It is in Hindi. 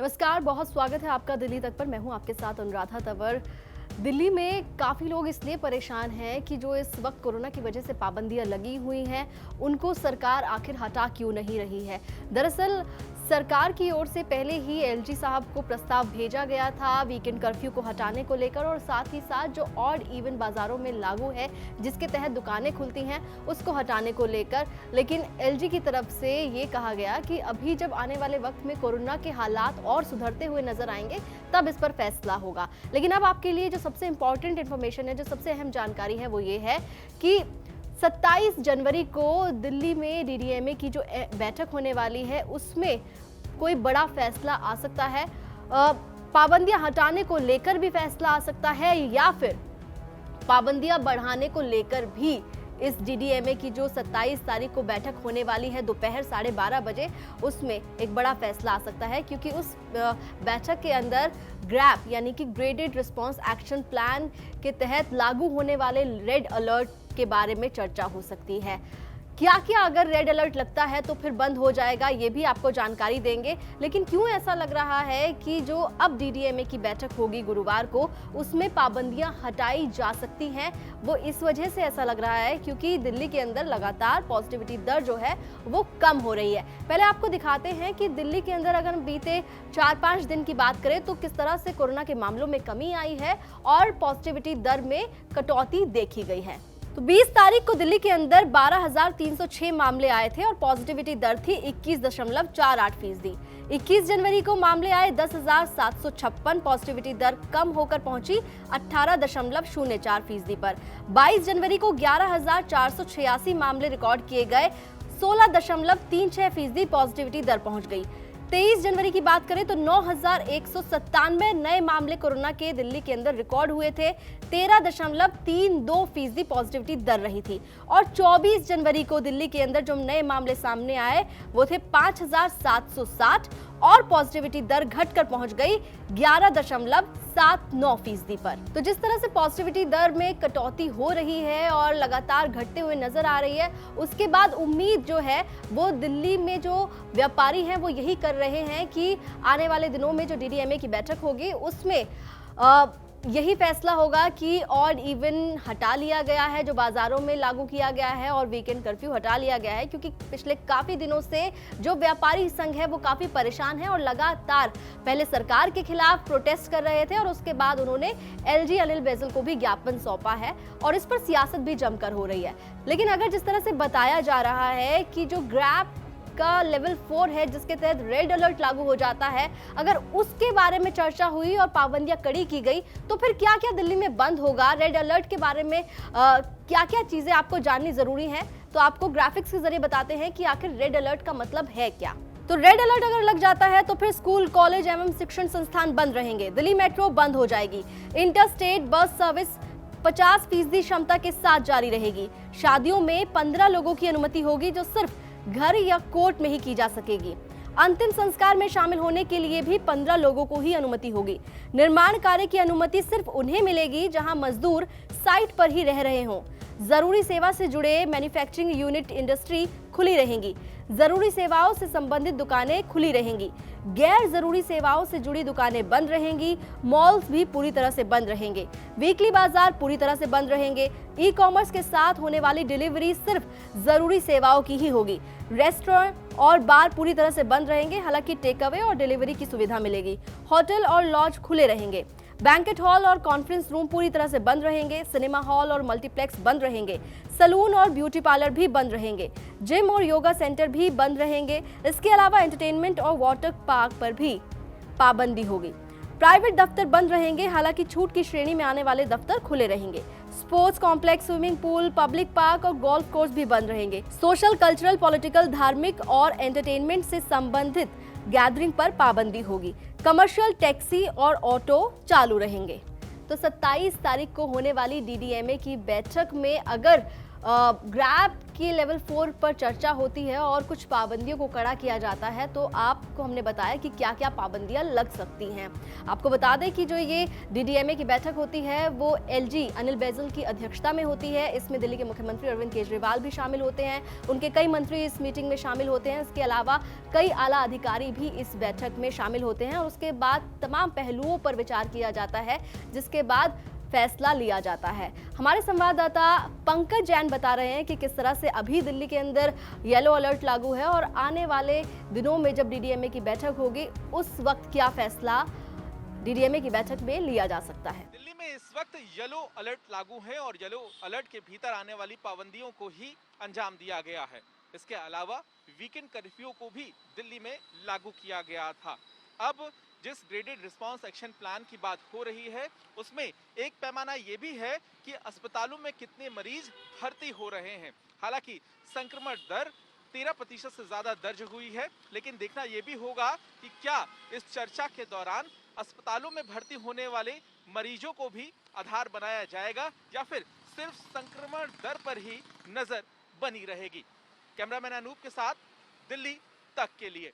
नमस्कार, बहुत स्वागत है आपका दिल्ली तक पर। मैं हूं आपके साथ अनुराधा तंवर। दिल्ली में काफ़ी लोग इसलिए परेशान हैं कि जो इस वक्त कोरोना की वजह से पाबंदियां लगी हुई हैं, उनको सरकार आखिर हटा क्यों नहीं रही है। दरअसल सरकार की ओर से पहले ही एलजी साहब को प्रस्ताव भेजा गया था वीकेंड कर्फ्यू को हटाने को लेकर, और साथ ही साथ जो ऑड इवन बाजारों में लागू है, जिसके तहत दुकानें खुलती हैं, उसको हटाने को लेकर। लेकिन एलजी की तरफ से ये कहा गया कि अभी जब आने वाले वक्त में कोरोना के हालात और सुधरते हुए नजर आएंगे, तब इस पर फैसला होगा। लेकिन अब आपके लिए जो सबसे इंपॉर्टेंट इन्फॉर्मेशन है, जो सबसे अहम जानकारी है, वो ये है कि 27 जनवरी को दिल्ली में डीडीएमए की जो बैठक होने वाली है, उसमें कोई बड़ा फैसला आ सकता है। पाबंदियां हटाने को लेकर भी फैसला आ सकता है, या फिर पाबंदियां बढ़ाने को लेकर भी इस डीडीएमए की जो 27 तारीख को बैठक होने वाली है दोपहर 12:30 बजे, उसमें एक बड़ा फैसला आ सकता है। क्योंकि उस बैठक के अंदर ग्रैप यानी कि ग्रेडेड रिस्पांस एक्शन प्लान के तहत लागू होने वाले रेड अलर्ट के बारे में चर्चा हो सकती है। क्या क्या अगर रेड अलर्ट लगता है तो फिर बंद हो जाएगा, ये भी आपको जानकारी देंगे। लेकिन क्यों ऐसा लग रहा है कि जो अब डीडीएमए की बैठक होगी गुरुवार को, उसमें पाबंदियां हटाई जा सकती हैं, वो इस वजह से ऐसा लग रहा है क्योंकि दिल्ली के अंदर लगातार पॉजिटिविटी दर जो है वो कम हो रही है। पहले आपको दिखाते हैं कि दिल्ली के अंदर अगर हम बीते 4-5 दिन की बात करें तो किस तरह से कोरोना के मामलों में कमी आई है और पॉजिटिविटी दर में कटौती देखी गई है। तो 20 तारीख को दिल्ली के अंदर 12,306 मामले आए थे और पॉजिटिविटी दर थी 21.48%। 21 जनवरी को मामले आए 10,756, पॉजिटिविटी दर कम होकर पहुंची 18.04% पर। 22 जनवरी को 11,486 मामले रिकॉर्ड किए गए, 16.36% पॉजिटिविटी दर पहुंच गई। 23 जनवरी की बात करें तो 9,197 नए मामले कोरोना के दिल्ली के अंदर रिकॉर्ड हुए थे, 13.32% पॉजिटिविटी दर रही थी। और 24 जनवरी को दिल्ली के अंदर जो नए मामले सामने आए वो थे 5,760 और पॉजिटिविटी दर घटकर पहुंच गई 11.79% पर। तो जिस तरह से पॉजिटिविटी दर में कटौती हो रही है और लगातार घटते हुए नजर आ रही है, उसके बाद उम्मीद जो है वो दिल्ली में जो व्यापारी हैं वो यही कर रहे हैं कि आने वाले दिनों में जो डीडीएमए की बैठक होगी उसमें यही फैसला होगा कि ऑड इवन हटा लिया गया है, जो बाजारों में लागू किया गया है, और वीकेंड कर्फ्यू हटा लिया गया है। क्योंकि पिछले काफी दिनों से जो व्यापारी संघ है वो काफी परेशान है और लगातार पहले सरकार के खिलाफ प्रोटेस्ट कर रहे थे और उसके बाद उन्होंने एलजी अनिल बैजल को भी ज्ञापन सौंपा है और इस पर सियासत भी जमकर हो रही है। लेकिन अगर जिस तरह से बताया जा रहा है कि जो ग्रैप का लेवल 4 है, जिसके तहत रेड अलर्ट लागू हो जाता है, अगर उसके बारे में चर्चा हुई और पाबंदियां कड़ी की गई तो फिर क्या क्या दिल्ली में बंद होगा, रेड अलर्ट के बारे में क्या क्या चीजें आपको जाननी जरूरी है, तो आपको ग्राफिक्स के जरिए बताते हैं कि आखिर रेड अलर्ट का मतलब है क्या। तो रेड अलर्ट अगर लग जाता है तो फिर स्कूल, कॉलेज एवं शिक्षण संस्थान बंद रहेंगे, दिल्ली मेट्रो बंद हो जाएगी, इंटर स्टेट बस सर्विस 50% क्षमता के साथ जारी रहेगी, शादियों में 15 लोगों की अनुमति होगी जो सिर्फ घर या कोर्ट में ही की जा सकेगी, अंतिम संस्कार में शामिल होने के लिए भी 15 लोगों को ही अनुमति होगी, निर्माण कार्य की अनुमति सिर्फ उन्हें मिलेगी जहां मजदूर साइट पर ही रह रहे हों, जरूरी सेवा से जुड़े मैन्युफैक्चरिंग यूनिट इंडस्ट्री खुली रहेंगी, जरूरी सेवाओं से संबंधित दुकानें खुली रहेंगी, गैर जरूरी सेवाओं से जुड़ी दुकानें बंद रहेंगी, मॉल्स भी पूरी तरह से बंद रहेंगे, वीकली बाजार पूरी तरह से बंद रहेंगे, ई कॉमर्स के साथ होने वाली डिलीवरी सिर्फ जरूरी सेवाओं की ही होगी, रेस्टोरेंट और बार पूरी तरह से बंद रहेंगे, हालांकि टेक अवे और डिलीवरी की सुविधा मिलेगी, होटल और लॉज खुले रहेंगे, बैंकेट हॉल और कॉन्फ्रेंस रूम पूरी तरह से बंद रहेंगे, सिनेमा हॉल और मल्टीप्लेक्स बंद रहेंगे, सलून और ब्यूटी पार्लर भी बंद रहेंगे, जिम और योगा सेंटर भी बंद रहेंगे। इसके अलावा एंटरटेनमेंट और वाटर पार्क पर भी पाबंदी होगी। प्राइवेट दफ्तर बंद रहेंगे, हालांकि छूट की श्रेणी में आने वाले दफ्तर खुले रहेंगे। Sports complex, swimming pool, public park और गोल्फ कोर्स भी बंद रहेंगे। सोशल, कल्चरल, पॉलिटिकल, धार्मिक और एंटरटेनमेंट से संबंधित गैदरिंग पर पाबंदी होगी। कमर्शियल, टैक्सी और ऑटो चालू रहेंगे। तो 27 तारीख को होने वाली डीडीएमए की बैठक में अगर ग्रैब की लेवल 4 पर चर्चा होती है और कुछ पाबंदियों को कड़ा किया जाता है, तो आपको हमने बताया कि क्या क्या पाबंदियां लग सकती हैं। आपको बता दें कि जो ये डीडीएमए की बैठक होती है वो एलजी अनिल बैजल की अध्यक्षता में होती है। इसमें दिल्ली के मुख्यमंत्री अरविंद केजरीवाल भी शामिल होते हैं, उनके कई मंत्री इस मीटिंग में शामिल होते हैं। इसके अलावा कई आला अधिकारी भी इस बैठक में शामिल होते हैं और उसके बाद तमाम पहलुओं पर विचार किया जाता है, जिसके बाद फैसला लिया जाता है। हमारे संवाददाता पंकज जैन बता रहे हैं कि किस तरह से अभी दिल्ली के अंदर येलो अलर्ट लागू है और आने वाले दिनों में जब डीडीएमए की बैठक होगी उस वक्त क्या फैसला डीडीएमए की बैठक में लिया जा सकता है। दिल्ली में इस वक्त येलो अलर्ट लागू है और येलो अलर्ट के भीतर आने वाली पाबंदियों को ही अंजाम दिया गया है। इसके अलावा वीकेंड कर्फ्यू को भी दिल्ली में लागू किया गया था। अब जिस ग्रेडेड रिस्पांस एक्शन प्लान की बात हो रही है उसमें एक पैमाना ये भी है कि अस्पतालों में कितने मरीज भर्ती हो रहे हैं। हालांकि संक्रमण दर 13% से ज्यादा दर्ज हुई है, लेकिन देखना यह भी होगा कि क्या इस चर्चा के दौरान अस्पतालों में भर्ती होने वाले मरीजों को भी आधार बनाया जाएगा या फिर सिर्फ संक्रमण दर पर ही नजर बनी रहेगी। कैमरामैन अनूप के साथ दिल्ली तक के लिए।